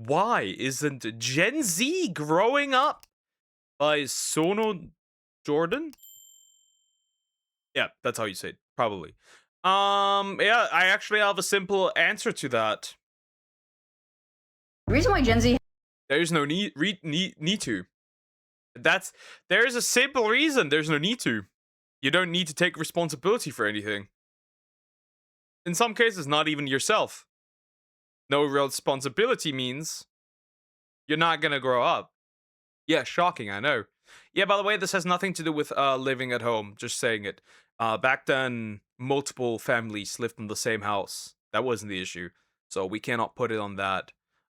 Why isn't Gen Z growing up by Sono Jordan? Yeah, that's how you say it, probably. Yeah, I actually have a simple answer to that. The reason why Gen Z There's no need to. There's a simple reason there's no need to. You don't need to take responsibility for anything. In some cases, not even yourself. No real responsibility means you're not gonna grow up. Yeah, shocking, I know. Yeah, by the way, this has nothing to do with living at home. Just saying it. Back then, multiple families lived in the same house. That wasn't the issue, so we cannot put it on that.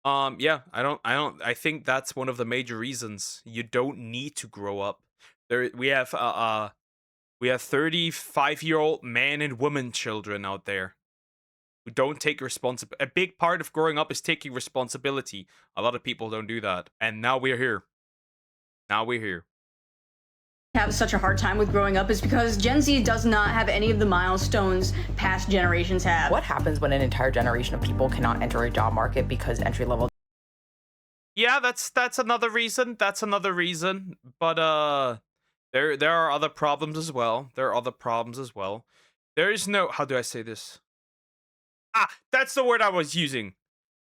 Yeah, I think that's one of the major reasons you don't need to grow up. We have 35-year-old man and woman children out there who don't take responsibility. A big part of growing up is taking responsibility. A lot of people don't do that, and now we're here. Now we're here. have such a hard time with growing up is because Gen Z does not have any of the milestones past generations have. What happens when an entire generation of people cannot enter a job market because entry level? Yeah, that's another reason. That's another reason. But there are other problems as well. There are other problems as well. There is no, how do I say this? That's the word I was using.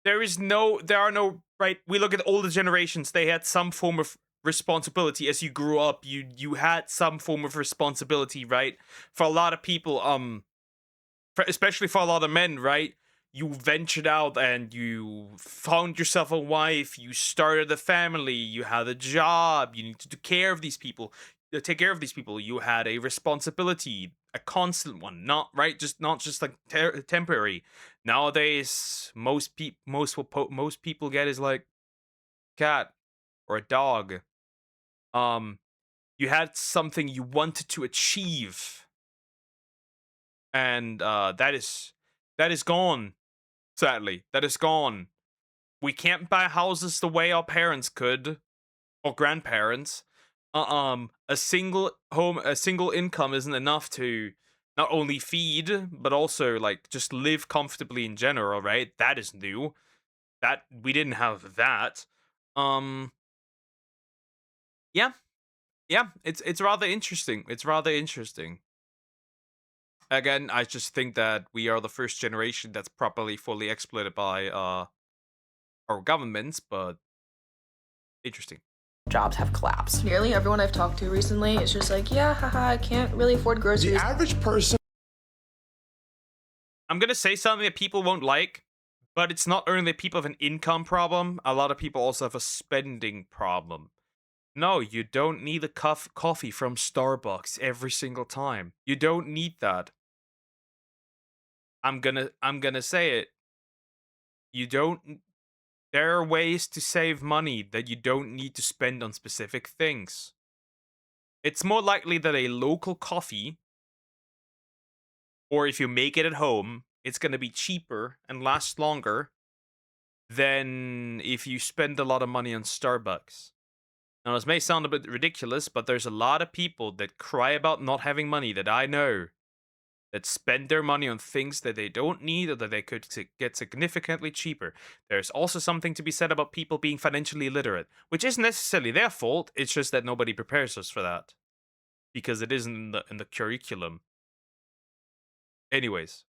There are no, right? We look at older generations, they had some form of responsibility. As you grew up, you had some form of responsibility, right? For a lot of people, especially for a lot of men, right? You ventured out and you found yourself a wife, you started a family, you had a job, you need to take care of these people. You had a responsibility, a constant one, not right, just not just like temporary. Nowadays, most people get is like cat or a dog. You had something you wanted to achieve, and that is gone. Sadly, that is gone. We can't buy houses the way our parents could, or grandparents. A single income isn't enough to not only feed but also like just live comfortably in general, right? That is new. That we didn't have that. Um, yeah, yeah. It's rather interesting. It's rather interesting. Again, I just think that we are the first generation that's properly fully exploited by our governments, but interesting. Jobs have collapsed. Nearly everyone I've talked to recently is just like, yeah, haha, I can't really afford groceries. The average person. I'm gonna say something that people won't like, but it's not only that people have an income problem. A lot of people also have a spending problem. No, you don't need a coffee from Starbucks every single time. You don't need that. I'm gonna say it. You don't. There are ways to save money that you don't need to spend on specific things. It's more likely that a local coffee, or if you make it at home, it's going to be cheaper and last longer than if you spend a lot of money on Starbucks. Now, this may sound a bit ridiculous, but there's a lot of people that cry about not having money that I know, that spend their money on things that they don't need or that they could get significantly cheaper. There's also something to be said about people being financially illiterate, which isn't necessarily their fault. It's just that nobody prepares us for that because it isn't in the curriculum. Anyways.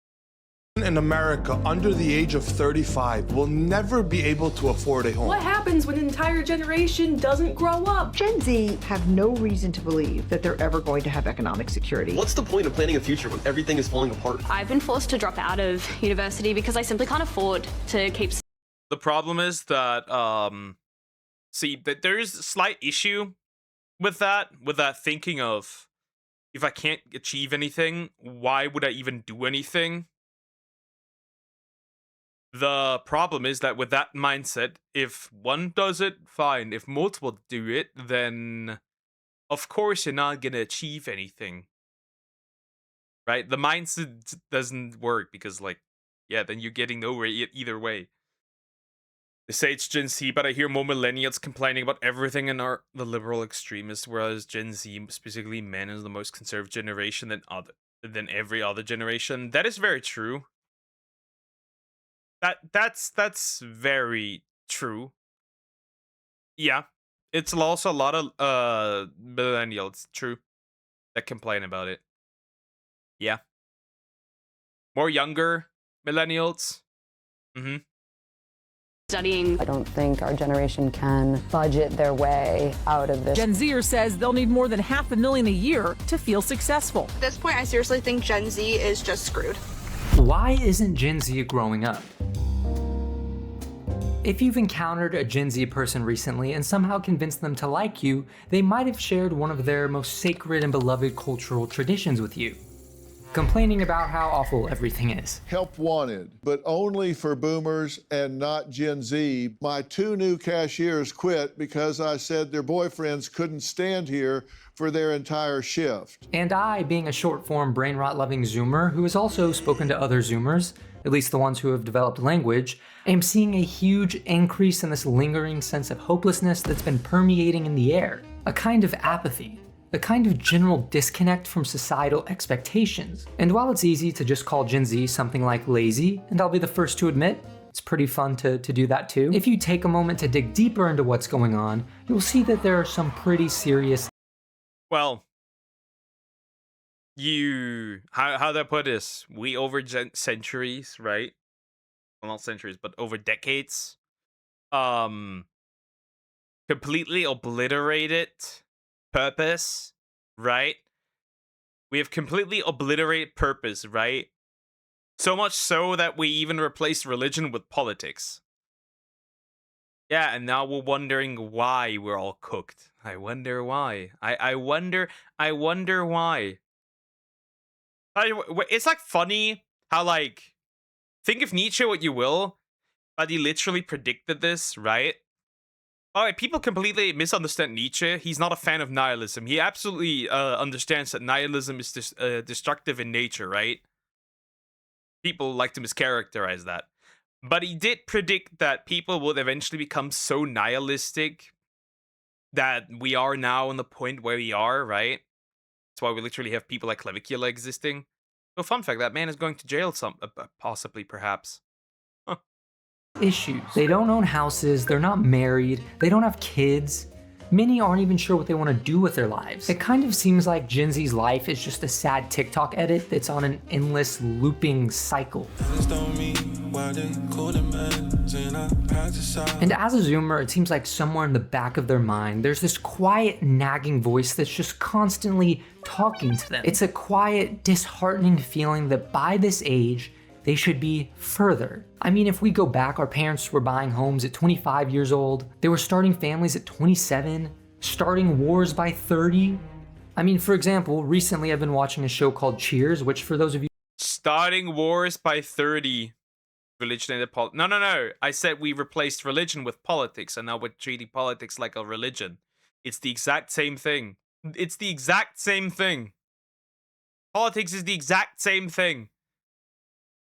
In America under the age of 35 will never be able to afford a home. What happens when an entire generation doesn't grow up? Gen Z have no reason to believe that they're ever going to have economic security. What's the point of planning a future when everything is falling apart? I've been forced to drop out of university because I simply can't afford to keep. The problem is that, see, that there is a slight issue with that thinking of, if I can't achieve anything, why would I even do anything? The problem is that with that mindset, if one does it, fine. If multiple do it, then of course you're not gonna achieve anything. Right? The mindset doesn't work because, like, yeah, then you're getting nowhere either way. They say it's Gen Z, but I hear more millennials complaining about everything and are the liberal extremists, whereas Gen Z, specifically men, is the most conservative generation than every other generation. That is very true. That's very True. Yeah. It's also a lot of millennials, true, that complain about it. Yeah. More younger millennials. Mm-hmm. Studying. I don't think our generation can budget their way out of this. Gen Zer says they'll need more than $500,000 a year to feel successful. At this point, I seriously think Gen Z is just screwed. Why isn't Gen Z growing up? If you've encountered a Gen Z person recently and somehow convinced them to like you, they might have shared one of their most sacred and beloved cultural traditions with you, complaining about how awful everything is. Help wanted, but only for boomers and not Gen Z. My 2 new cashiers quit because I said their boyfriends couldn't stand here for their entire shift. And I, being a short-form brain rot-loving Zoomer who has also spoken to other Zoomers, at least the ones who have developed language, am seeing a huge increase in this lingering sense of hopelessness that's been permeating in the air. A kind of apathy. A kind of general disconnect from societal expectations. And while it's easy to just call Gen Z something like lazy, and I'll be the first to admit, it's pretty fun to do that too, if you take a moment to dig deeper into what's going on, you'll see that there are some pretty serious... Well, how do I put this? We over centuries, right? Well, not centuries, but over decades, completely obliterated purpose, right? We have completely obliterated purpose, right? So much so that we even replaced religion with politics. Yeah, and now we're wondering why we're all cooked. I wonder why. I wonder why. It's like funny how, like, think of Nietzsche what you will, but he literally predicted this, right? Alright, people completely misunderstand Nietzsche. He's not a fan of nihilism. He absolutely understands that nihilism is destructive in nature, right? People like to mischaracterize that. But he did predict that people would eventually become so nihilistic that we are now on the point where we are, right? That's why we literally have people like Clavicula existing. So fun fact, that man is going to jail possibly, perhaps. Huh. Issues. They don't own houses, they're not married, they don't have kids. Many aren't even sure what they want to do with their lives. It kind of seems like Gen Z's life is just a sad TikTok edit that's on an endless looping cycle. And as a Zoomer, it seems like somewhere in the back of their mind, there's this quiet, nagging voice that's just constantly talking to them. It's a quiet, disheartening feeling that by this age, they should be further. I mean, if we go back, our parents were buying homes at 25 years old. They were starting families at 27, starting wars by 30. I mean, for example, recently I've been watching a show called Cheers, which for those of you... Starting wars by 30. Religion and politics. No. I said we replaced religion with politics, and now we're treating politics like a religion. It's the exact same thing. It's the exact same thing. Politics is the exact same thing.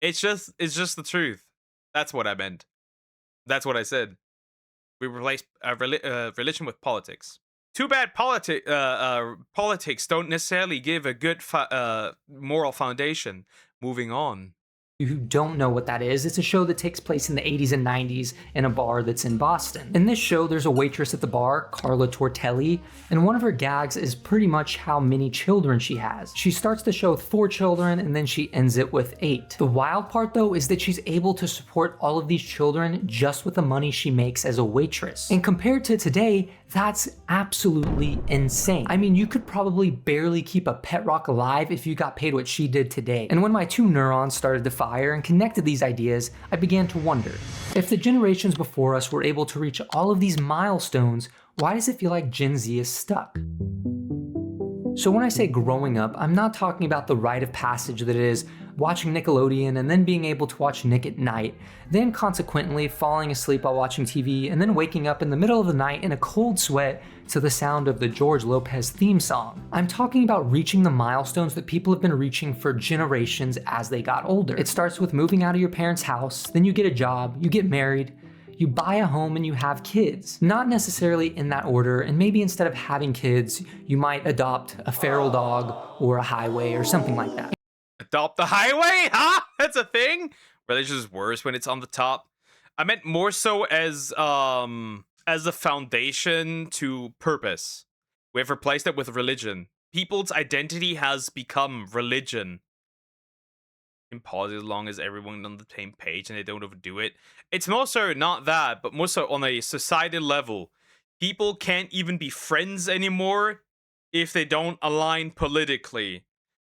It's just the truth. That's what I meant. That's what I said. We replaced religion with politics. Too bad politics don't necessarily give a good moral foundation. Moving on. Who don't know what that is, it's a show that takes place in the 80s and 90s in a bar that's in Boston. In this show, there's a waitress at the bar, Carla Tortelli, and one of her gags is pretty much how many children she has. She starts the show with 4 children, and then she ends it with 8. The wild part, though, is that she's able to support all of these children just with the money she makes as a waitress. And compared to today, that's absolutely insane. I mean, you could probably barely keep a pet rock alive if you got paid what she did today. And when my 2 neurons started to fire and connected these ideas, I began to wonder, if the generations before us were able to reach all of these milestones, why does it feel like Gen Z is stuck? So when I say growing up, I'm not talking about the rite of passage that is watching Nickelodeon and then being able to watch Nick at Night, then consequently falling asleep while watching TV and then waking up in the middle of the night in a cold sweat to the sound of the George Lopez theme song. I'm talking about reaching the milestones that people have been reaching for generations as they got older. It starts with moving out of your parents' house, then you get a job, you get married, you buy a home and you have kids. Not necessarily in that order, and maybe instead of having kids, you might adopt a feral dog or a highway or something like that. Adopt the highway? Huh? That's a thing? Religion is worse when it's on the top. I meant more so as a foundation to purpose. We've replaced it with religion. People's identity has become religion. You can pause as long as everyone's on the same page and they don't overdo it. It's more so not that, but more so on a society level. People can't even be friends anymore if they don't align politically.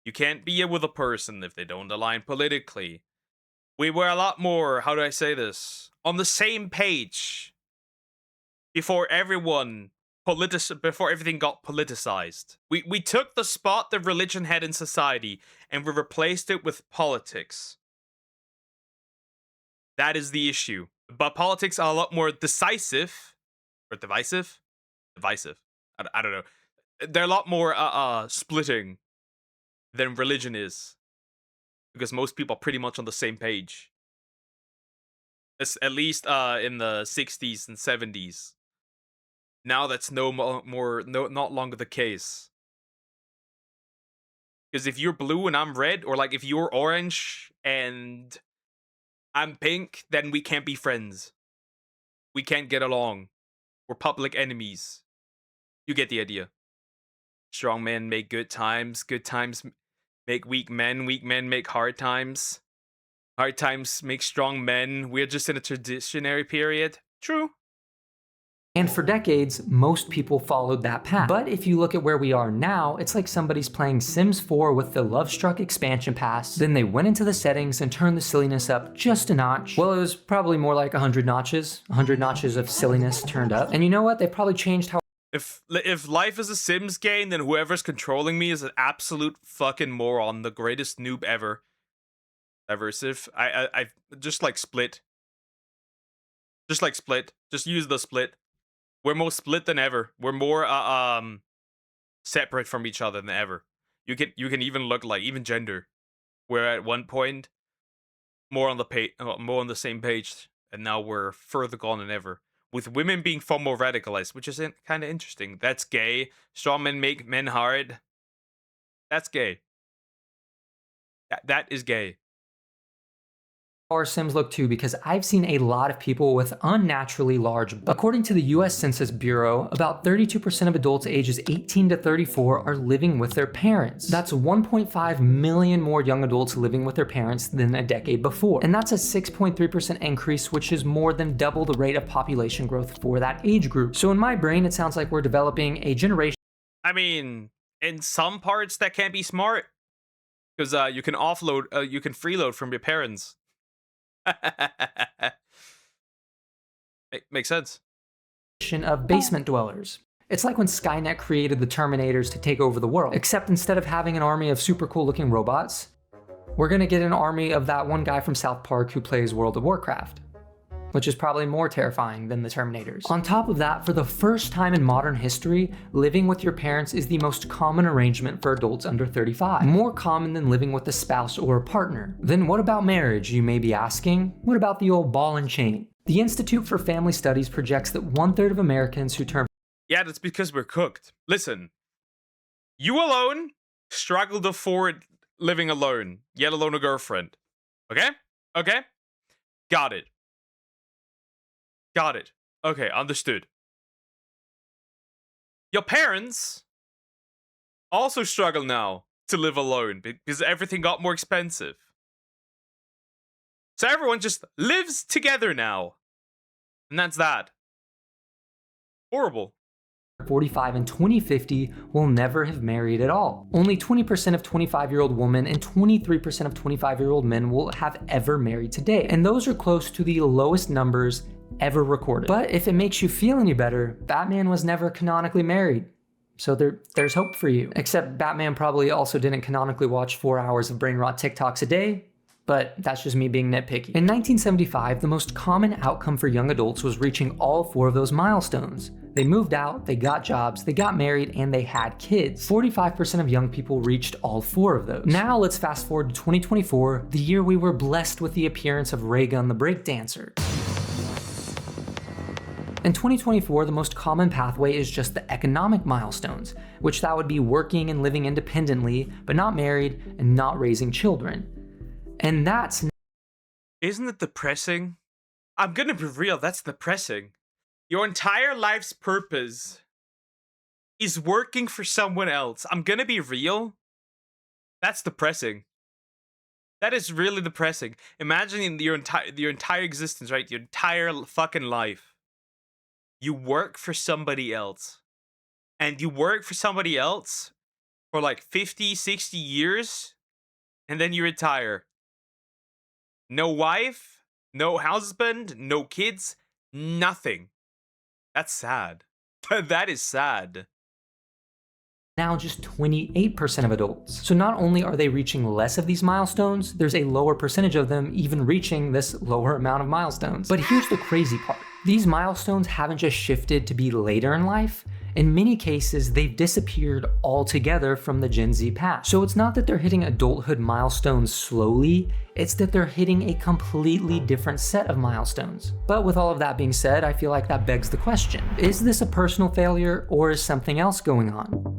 You can't be with a person if they don't align politically. We were a lot more, how do I say this, on the same page before everything got politicized. We took the spot that religion had in society and we replaced it with politics. That is the issue. But politics are a lot more decisive or divisive. I don't know. They're a lot more splitting than religion is, because most people are pretty much on the same page. At least in the 60s and 70s. Now that's not longer the case. Because if you're blue and I'm red, or like if you're orange and I'm pink, then we can't be friends. We can't get along. We're public enemies. You get the idea. Strong men make good times make weak men make hard times. Hard times make strong men. We're just in a transitionary period. True. And for decades, most people followed that path. But if you look at where we are now, it's like somebody's playing Sims 4 with the Lovestruck expansion pass, then they went into the settings and turned the silliness up just a notch. Well, it was probably more like 100 notches. 100 notches of silliness turned up. And you know what? They probably changed how If life is a Sims game, then whoever's controlling me is an absolute fucking moron, the greatest noob ever. Diversive. I just like split. Just use the split. We're more split than ever. We're more separate from each other than ever. You can even look like even gender. We're at one point more on the same page, and now we're further gone than ever. With women being far more radicalized, which is kind of interesting. That's gay. Strong men make men hard. That's gay. That is gay. our Sims look too, because I've seen a lot of people with unnaturally large. According to the US Census Bureau, about 32% of adults ages 18 to 34 are living with their parents. That's 1.5 million more young adults living with their parents than a decade before. And that's a 6.3% increase, which is more than double the rate of population growth for that age group. So in my brain, it sounds like we're developing a generation. I mean, in some parts that can't be smart, because you can you can freeload from your parents. Makes sense. Of basement dwellers. It's like when Skynet created the Terminators to take over the world, except instead of having an army of super cool looking robots, we're gonna get an army of that one guy from South Park who plays World of Warcraft, which is probably more terrifying than the Terminators. On top of that, for the first time in modern history, living with your parents is the most common arrangement for adults under 35. More common than living with a spouse or a partner. Then what about marriage, you may be asking? What about the old ball and chain? The Institute for Family Studies projects that 1/3 of Americans who turn... Yeah, that's because we're cooked. Listen, you alone struggle to afford living alone, yet alone a girlfriend. Okay? Okay? Got it. Got it. Okay, understood. Your parents also struggle now to live alone because everything got more expensive. So everyone just lives together now. And that's that. Horrible. 45 in 2050 will never have married at all. Only 20% of 25-year-old women and 23% of 25-year-old men will have ever married today. And those are close to the lowest numbers ever recorded. But if it makes you feel any better, Batman was never canonically married. So there's hope for you. Except Batman probably also didn't canonically watch 4 hours of brain rot TikToks a day, but that's just me being nitpicky. In 1975, the most common outcome for young adults was reaching all 4 of those milestones. They moved out, they got jobs, they got married, and they had kids. 45% of young people reached all 4 of those. Now let's fast forward to 2024, the year we were blessed with the appearance of Raygun the Breakdancer. In 2024, the most common pathway is just the economic milestones, which that would be working and living independently, but not married and not raising children. And that's... Isn't it depressing I'm gonna be real, that's depressing. Your entire life's purpose is working for someone else. I'm gonna be real. That's depressing. That is really depressing. Imagining your entire existence, right? Your entire fucking life. You work for somebody else. And you work for somebody else for like 50, 60 years, and then you retire. No wife, no husband, no kids, nothing. That's sad. That is sad. Now just 28% of adults. So not only are they reaching less of these milestones, there's a lower percentage of them even reaching this lower amount of milestones. But here's the crazy part. These milestones haven't just shifted to be later in life. In many cases, they've disappeared altogether from the Gen Z past. So it's not that they're hitting adulthood milestones slowly, it's that they're hitting a completely different set of milestones. But with all of that being said, I feel like that begs the question, is this a personal failure or is something else going on?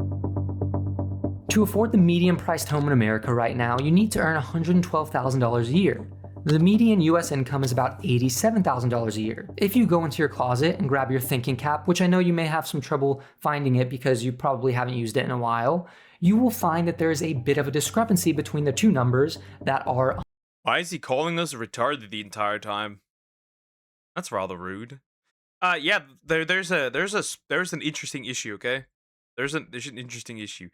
To afford the median-priced home in America right now, you need to earn $112,000 a year. The median US income is about $87,000 a year. If you go into your closet and grab your thinking cap, which I know you may have some trouble finding it because you probably haven't used it in a while, you will find that there is a bit of a discrepancy between the two numbers that are. Why is he calling us retarded the entire time? That's rather rude. Yeah, there's an interesting issue, okay? There's an interesting issue.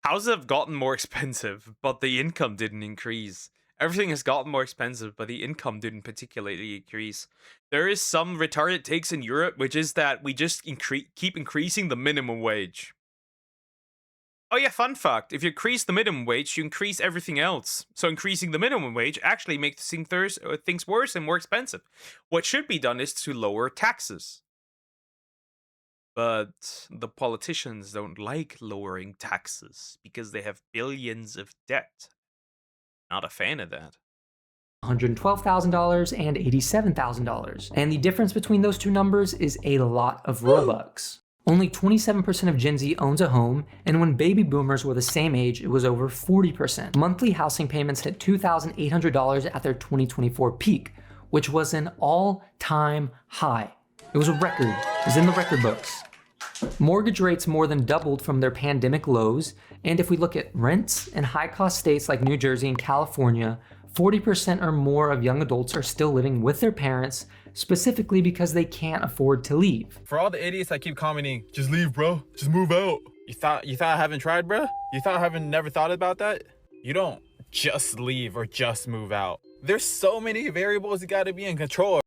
Houses have gotten more expensive, but the income didn't increase. Everything has gotten more expensive, but the income didn't particularly increase. There is some retarded takes in Europe, which is that we just keep increasing the minimum wage. Oh yeah, fun fact. If you increase the minimum wage, you increase everything else. So increasing the minimum wage actually makes things worse and more expensive. What should be done is to lower taxes. But the politicians don't like lowering taxes because they have billions of debt. Not a fan of that. $112,000 and $87,000. And the difference between those two numbers is a lot of Robux. Only 27% of Gen Z owns a home, and when baby boomers were the same age, it was over 40%. Monthly housing payments hit $2,800 at their 2024 peak, which was an all-time high. It was a record. It was in the record books. Mortgage rates more than doubled from their pandemic lows, and if we look at rents in high-cost states like New Jersey and California, 40% or more of young adults are still living with their parents, specifically because they can't afford to leave. For all the idiots that keep commenting, just leave, bro, just move out. You thought I haven't tried, bro? You thought I haven't never thought about that? You don't just leave or just move out. There's so many variables you gotta be in control.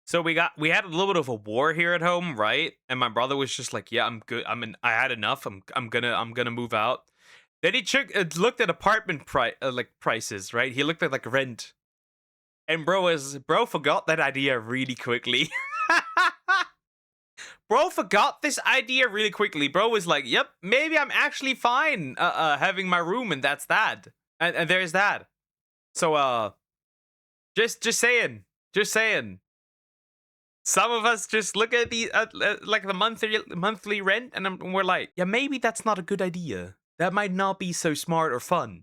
So we had a little bit of a war here at home, right? And my brother was just like, "Yeah, I'm good. I had enough. I'm gonna move out." Then he looked at apartment prices, right? He looked at like rent, and bro forgot that idea really quickly. Bro forgot this idea really quickly. Bro was like, "Yep, maybe I'm actually fine having my room, and that's that, and there's that." So just saying. Some of us just look at the like the monthly rent, and we're like, yeah, maybe that's not a good idea. That might not be so smart or fun.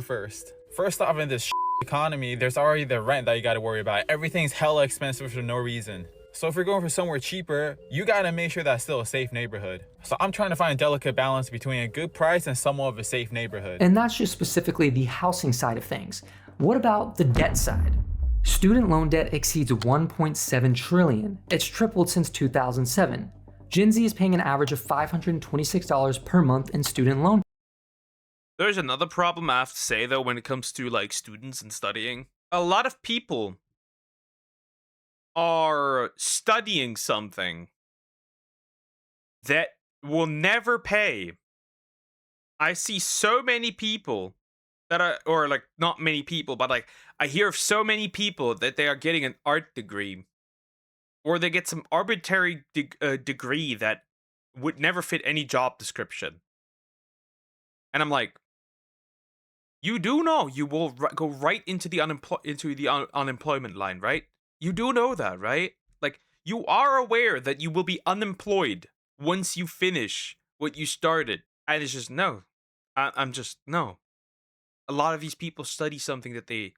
First off, in this economy, there's already the rent that you got to worry about. Everything's hella expensive for no reason. So if you're going for somewhere cheaper, you got to make sure that's still a safe neighborhood. So I'm trying to find a delicate balance between a good price and somewhat of a safe neighborhood. And that's just specifically the housing side of things. What about the debt side? Student loan debt exceeds $1.7 trillion. It's tripled since 2007. Gen Z is paying an average of $526 per month in student loan. There's another problem I have to say though when it comes to like students and studying. A lot of people are studying something that will never pay. I see so many people that are, or like not many people, but like I hear of so many people that they are getting an art degree, or they get some arbitrary degree that would never fit any job description. And I'm like, you do know you will go right into the unemployment line, right? You do know that, right? Like, you are aware that you will be unemployed once you finish what you started. And it's just, no. I'm just, no. A lot of these people study something that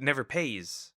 never pays.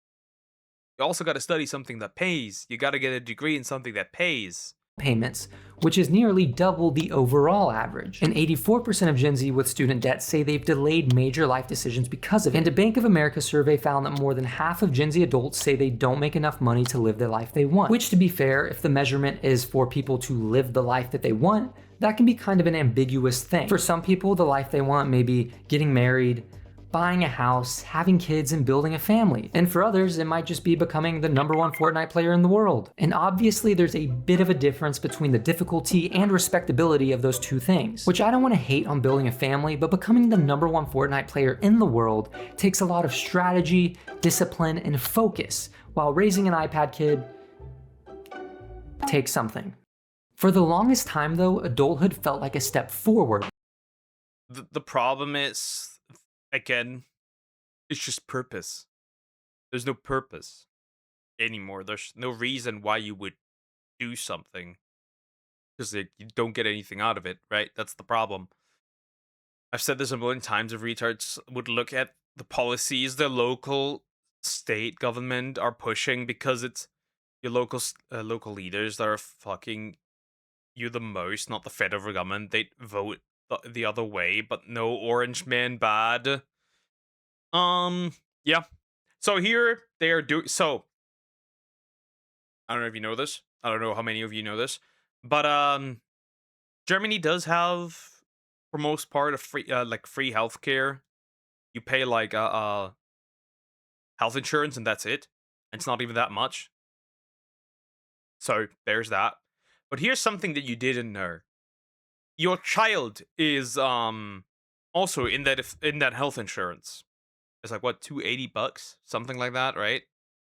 You also got to study something that pays. You got to get a degree in something that pays. Payments, which is nearly double the overall average. And 84% of Gen Z with student debt say they've delayed major life decisions because of it. And a Bank of America survey found that more than half of Gen Z adults say they don't make enough money to live the life they want. Which, to be fair, if the measurement is for people to live the life that they want, that can be kind of an ambiguous thing. For some people, the life they want may be getting married, buying a house, having kids, and building a family. And for others, it might just be becoming the #1 Fortnite player in the world. And obviously there's a bit of a difference between the difficulty and respectability of those two things, which I don't want to hate on building a family, but becoming the #1 Fortnite player in the world takes a lot of strategy, discipline, and focus, while raising an iPad kid takes something. For the longest time though, adulthood felt like a step forward. The problem is, again, it's just purpose. There's no purpose anymore. There's no reason why you would do something, because you don't get anything out of it, right? That's the problem. I've said this a million times. If retards would look at the policies the local state government are pushing, because it's your local leaders that are fucking you the most, not the federal government. They vote the other way, but no orange man bad. Yeah. So here they are doing, so I don't know if you know this. I don't know how many of you know this, but Germany does have, for most part, a free free healthcare. You pay like health insurance and that's it. And it's not even that much. So there's that. But here's something that you didn't know. Your child is also in that health insurance. It's like, what, $280, something like that, right?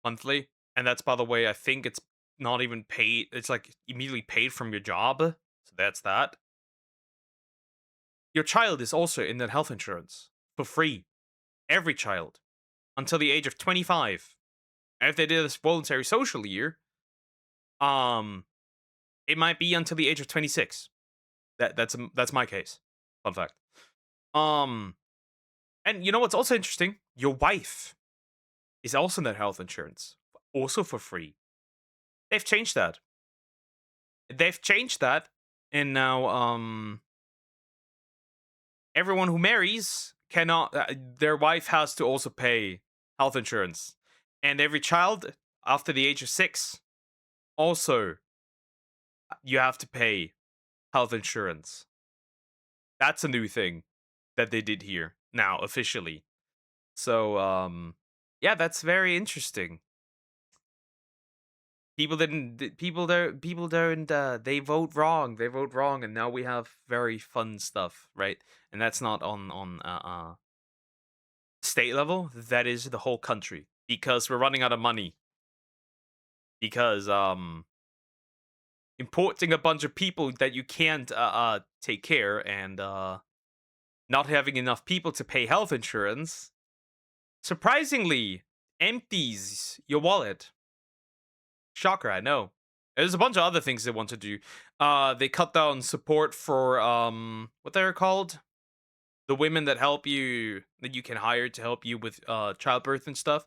Monthly. And that's, by the way, I think it's not even paid. It's like immediately paid from your job. So that's that. Your child is also in that health insurance for free. Every child. Until the age of 25. And if they did this voluntary social year, it might be until the age of 26. That's my case. Fun fact. And you know what's also interesting? Your wife is also in that health insurance, also for free. They've changed that. And now everyone who marries cannot. Their wife has to also pay health insurance, and every child after the age of 6, also you have to pay health insurance. That's a new thing that they did here now officially. So yeah, that's very interesting. People don't they vote wrong, and now we have very fun stuff, right? And that's not on state level, that is the whole country, because we're running out of money, because importing a bunch of people that you can't take care, and not having enough people to pay health insurance, surprisingly empties your wallet. Shocker, I know. There's a bunch of other things they want to do. They cut down support for what they're called, the women that help you, that you can hire to help you with childbirth and stuff.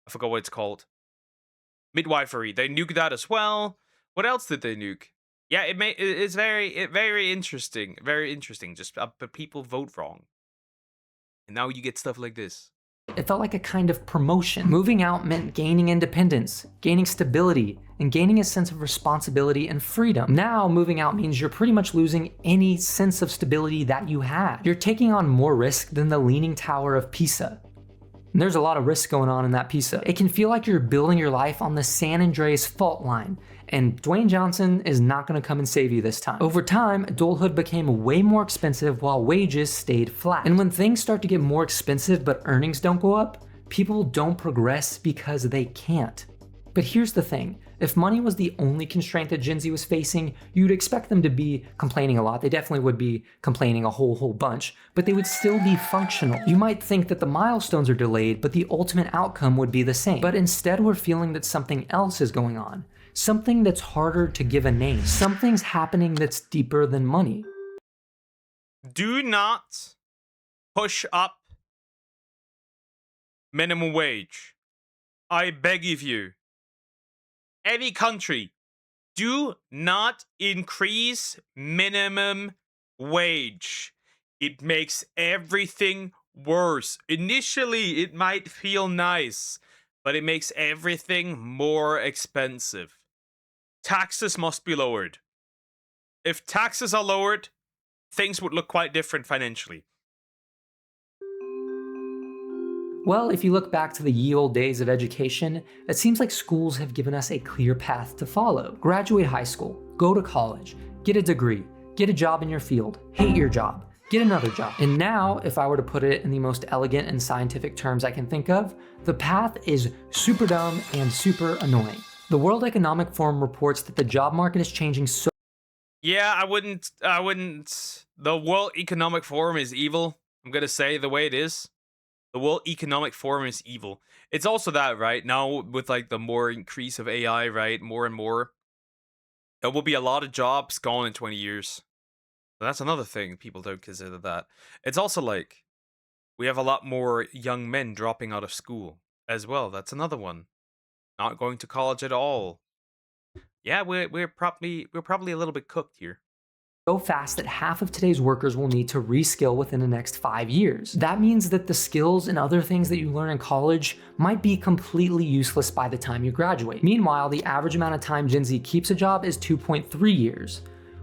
I forgot what it's called. Midwifery. They nuke that as well. What else did they nuke? Yeah, it's very interesting. Very interesting. Just but people vote wrong, and now you get stuff like this. It felt like a kind of promotion. Moving out meant gaining independence, gaining stability, and gaining a sense of responsibility and freedom. Now, moving out means you're pretty much losing any sense of stability that you had. You're taking on more risk than the Leaning Tower of Pisa. And there's a lot of risk going on in that Pisa. It can feel like you're building your life on the San Andreas fault line, and Dwayne Johnson is not going to come and save you this time. Over time, adulthood became way more expensive while wages stayed flat. And when things start to get more expensive but earnings don't go up, people don't progress because they can't. But here's the thing. If money was the only constraint that Gen Z was facing, you'd expect them to be complaining a lot. They definitely would be complaining a whole bunch, but they would still be functional. You might think that the milestones are delayed, but the ultimate outcome would be the same. But instead, we're feeling that something else is going on. Something that's harder to give a name. Something's happening that's deeper than money. Do not push up minimum wage. I beg of you, any country, do not increase minimum wage. It makes everything worse. Initially, it might feel nice, but it makes everything more expensive. Taxes must be lowered. If taxes are lowered, things would look quite different financially. Well, if you look back to the ye olde days of education, it seems like schools have given us a clear path to follow. Graduate high school, go to college, get a degree, get a job in your field, hate your job, get another job. And now, if I were to put it in the most elegant and scientific terms I can think of, the path is super dumb and super annoying. The World Economic Forum reports that the job market is changing so. Yeah, I wouldn't. The World Economic Forum is evil. I'm gonna say the way it is. The World Economic Forum is evil. It's also that, right? Now, with like the more increase of AI, right? More and more, there will be a lot of jobs gone in 20 years. So that's another thing. People don't consider that. It's also like, we have a lot more young men dropping out of school as well. That's another one. Not going to college at all. Yeah, we're probably a little bit cooked here. So fast that half of today's workers will need to reskill within the next 5 years. That means that the skills and other things that you learn in college might be completely useless by the time you graduate. Meanwhile, the average amount of time Gen Z keeps a job is 2.3 years,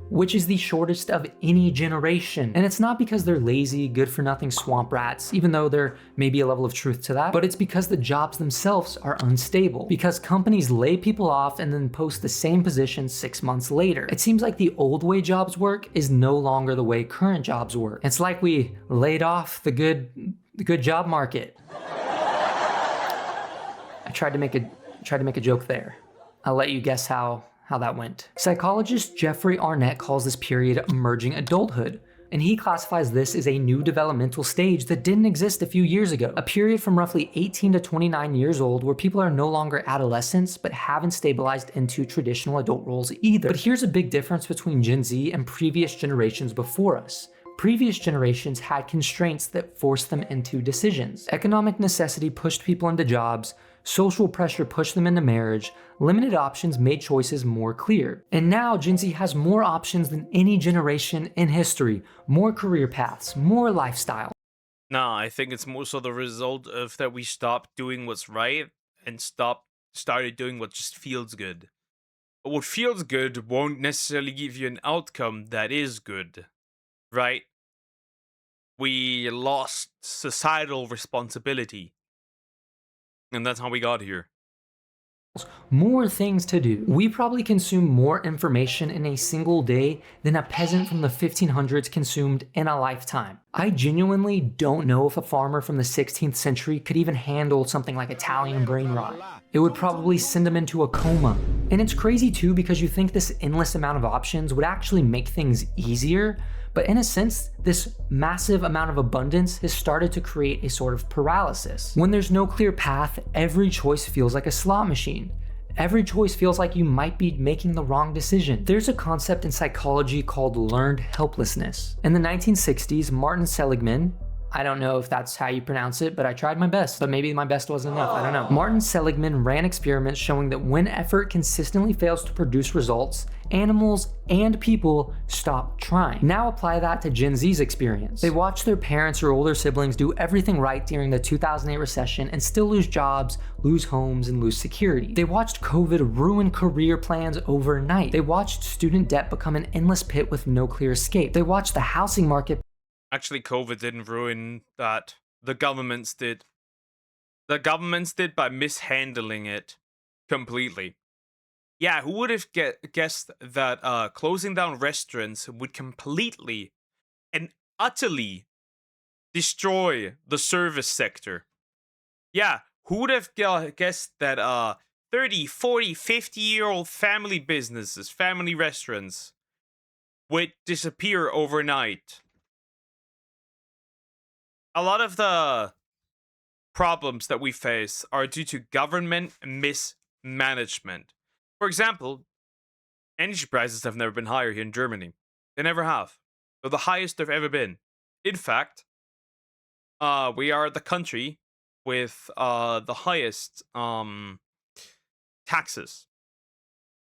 which is the shortest of any generation. And it's not because they're lazy, good-for-nothing swamp rats, even though there may be a level of truth to that, but it's because the jobs themselves are unstable, because companies lay people off and then post the same position 6 months later. It seems like the old way jobs work is no longer the way current jobs work. It's like we laid off the good job market. I tried to make a joke there. I'll let you guess how that went. Psychologist Jeffrey Arnett calls this period emerging adulthood, and he classifies this as a new developmental stage that didn't exist a few years ago, a period from roughly 18 to 29 years old where people are no longer adolescents but haven't stabilized into traditional adult roles either. But here's a big difference between Gen Z and previous generations before us. Previous generations had constraints that forced them into decisions. Economic necessity pushed people into jobs, social pressure pushed them into marriage, limited options made choices more clear. And now Gen Z has more options than any generation in history, more career paths, more lifestyle. Nah, I think it's more so the result of that we stopped doing what's right and started doing what just feels good. But what feels good won't necessarily give you an outcome that is good, right? We lost societal responsibility. And that's how we got here. More things to do. We probably consume more information in a single day than a peasant from the 1500s consumed in a lifetime. I genuinely don't know if a farmer from the 16th century could even handle something like Italian brain rot. It would probably send him into a coma. And it's crazy too because you think this endless amount of options would actually make things easier, but in a sense, this massive amount of abundance has started to create a sort of paralysis. When there's no clear path, every choice feels like a slot machine. Every choice feels like you might be making the wrong decision. There's a concept in psychology called learned helplessness. In the 1960s, Martin Seligman, I don't know if that's how you pronounce it, but I tried my best, but maybe my best wasn't enough, I don't know. Martin Seligman ran experiments showing that when effort consistently fails to produce results, animals and people stop trying. Now apply that to Gen Z's experience. They watch their parents or older siblings do everything right during the 2008 recession and still lose jobs, lose homes, and lose security. They watched COVID ruin career plans overnight. They watched student debt become an endless pit with no clear escape. They watched the housing market. Actually, COVID didn't ruin that. The governments did. The governments did by mishandling it completely. Yeah, who would have guessed that closing down restaurants would completely and utterly destroy the service sector? Yeah, who would have guessed that 30, 40, 50-year-old family businesses, family restaurants would disappear overnight? A lot of the problems that we face are due to government mismanagement. For example, energy prices have never been higher here in Germany. They never have. They're the highest they've ever been. In fact, we are the country with the highest taxes,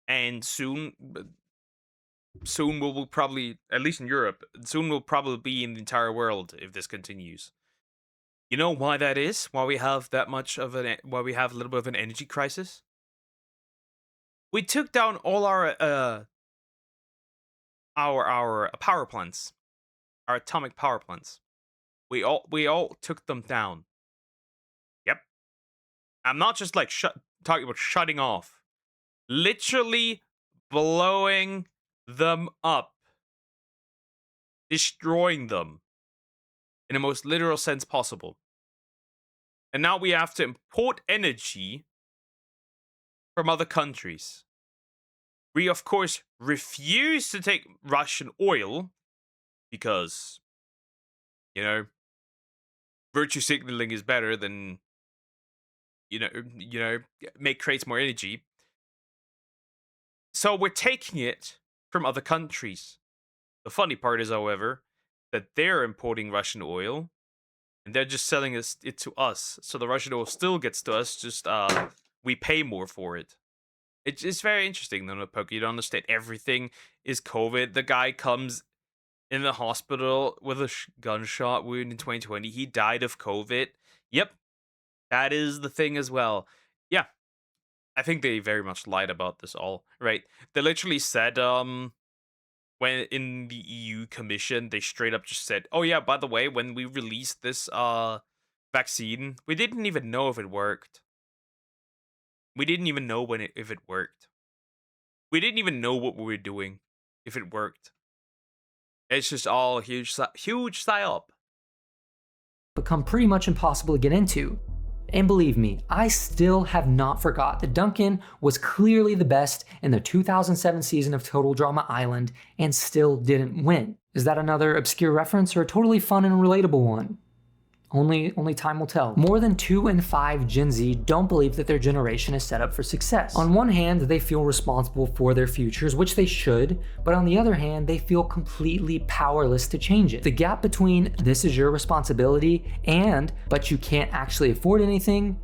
and soon we'll probably, at least in Europe, soon we'll probably be in the entire world if this continues. You know why that is? Why we have that much of why we have a little bit of an energy crisis? We took down all our power plants, our atomic power plants. We all took them down. Yep. I'm not just like talking about shutting off. Literally blowing them up. Destroying them. In the most literal sense possible. And now we have to import energy from other countries. We, of course, refuse to take Russian oil because, you know, virtue signaling is better than, creates more energy. So we're taking it from other countries. The funny part is, however, that they're importing Russian oil and they're just selling it to us. So the Russian oil still gets to us, just we pay more for it. It's very interesting, though, Poke. You don't understand. Everything is COVID. The guy comes in the hospital with a gunshot wound in 2020. He died of COVID. Yep. That is the thing as well. Yeah. I think they very much lied about this all, right? They literally said, when in the EU Commission, they straight up just said, oh yeah, by the way, when we released this vaccine, we didn't even know if it worked. We didn't even know if it worked. We didn't even know what we were doing if it worked. It's just all huge psyop. Become pretty much impossible to get into. And believe me, I still have not forgot that Duncan was clearly the best in the 2007 season of Total Drama Island and still didn't win. Is that another obscure reference or a totally fun and relatable one? Only time will tell. More than 2 in 5 Gen Z don't believe that their generation is set up for success. On one hand, they feel responsible for their futures, which they should, but on the other hand, they feel completely powerless to change it. The gap between this is your responsibility and but you can't actually afford anything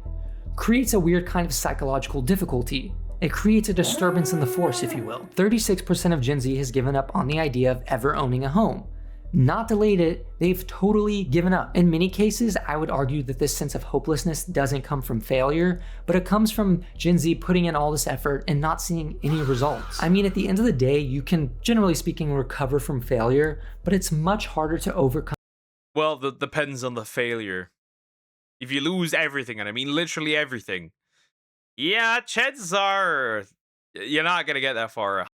creates a weird kind of psychological difficulty. It creates a disturbance in the force, if you will. 36% of Gen Z has given up on the idea of ever owning a home. Not delayed it, they've totally given up. In many cases, I would argue that this sense of hopelessness doesn't come from failure, but it comes from Gen Z putting in all this effort and not seeing any results. I mean, at the end of the day, you can, generally speaking, recover from failure, but it's much harder to overcome. Well, that depends on the failure. If you lose everything, and I mean literally everything, yeah, chances are you're not gonna get that far.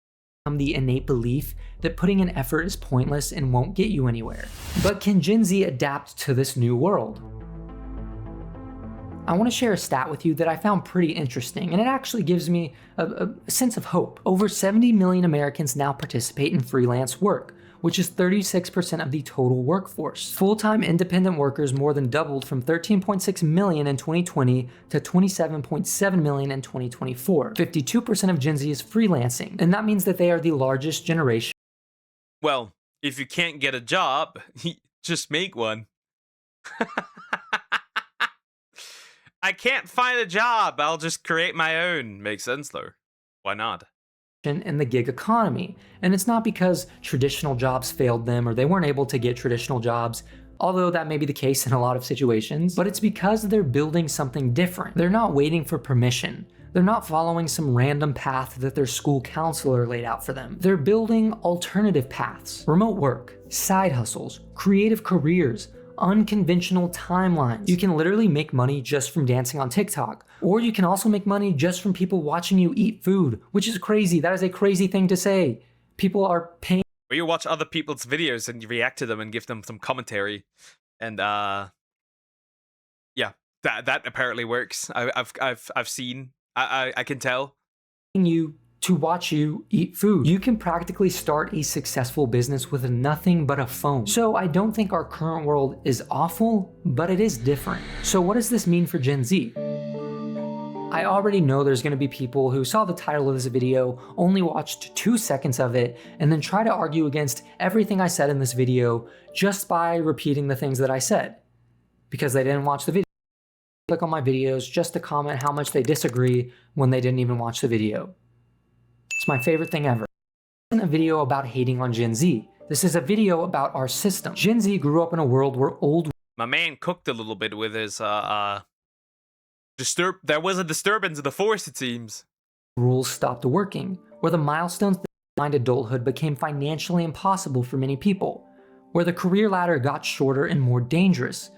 The innate belief that putting in effort is pointless and won't get you anywhere. But can Gen Z adapt to this new world? I want to share a stat with you that I found pretty interesting, and it actually gives me a sense of hope. Over 70 million Americans now participate in freelance work, which is 36% of the total workforce. Full-time independent workers more than doubled from 13.6 million in 2020 to 27.7 million in 2024. 52% of Gen Z is freelancing, and that means that they are the largest generation. Well, if you can't get a job, just make one. I can't find a job, I'll just create my own. Makes sense though. Why not? In the gig economy. And it's not because traditional jobs failed them or they weren't able to get traditional jobs, although that may be the case in a lot of situations, but it's because they're building something different. They're not waiting for permission. They're not following some random path that their school counselor laid out for them. They're building alternative paths, remote work, side hustles, creative careers, unconventional timelines. You can literally make money just from dancing on TikTok, or you can also make money just from people watching you eat food, which is crazy. That is a crazy thing to say. People are paying. Or you watch other people's videos and you react to them and give them some commentary, and yeah, that apparently works. I've seen. I can tell. You to watch you eat food. You can practically start a successful business with nothing but a phone. So I don't think our current world is awful, but it is different. So what does this mean for Gen Z? I already know there's going to be people who saw the title of this video, only watched 2 seconds of it, and then try to argue against everything I said in this video just by repeating the things that I said, because they didn't watch the video. click on my videos just to comment how much they disagree when they didn't even watch the video. It's my favorite thing ever. This isn't a video about hating on Gen Z. This is a video about our system. Gen Z grew up in a world where old... My man cooked a little bit with his, there was a disturbance in the force, it seems. Rules stopped working, where the milestones that defined adulthood became financially impossible for many people, where the career ladder got shorter and more dangerous,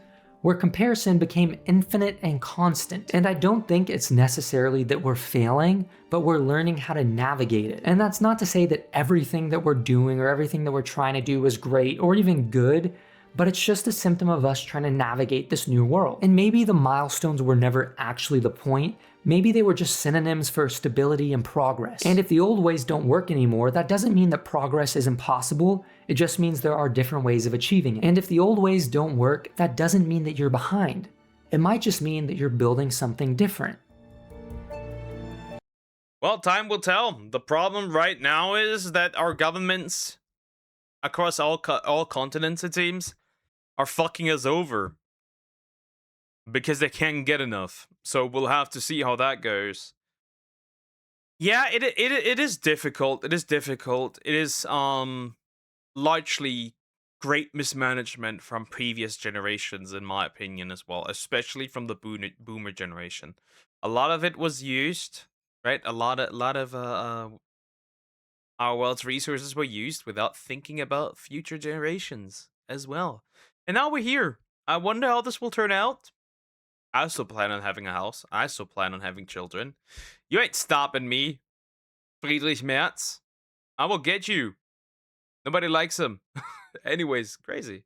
where comparison became infinite and constant. And I don't think it's necessarily that we're failing, but we're learning how to navigate it. And that's not to say that everything that we're doing or everything that we're trying to do is great or even good, but it's just a symptom of us trying to navigate this new world. And maybe the milestones were never actually the point. Maybe they were just synonyms for stability and progress. And if the old ways don't work anymore, that doesn't mean that progress is impossible. It just means there are different ways of achieving it. And if the old ways don't work, that doesn't mean that you're behind. It might just mean that you're building something different. Well, time will tell. The problem right now is that our governments across all continents, it seems, are fucking us over because they can't get enough. So we'll have to see how that goes. Yeah, it is difficult. It is difficult. It is largely great mismanagement from previous generations, in my opinion, as well, especially from the boomer generation. A lot of it was used, right? A lot of our world's resources were used without thinking about future generations as well. And now we're here. I wonder how this will turn out. I still plan on having a house. I still plan on having children. You ain't stopping me, Friedrich Merz. I will get you. Nobody likes him. Anyways, crazy.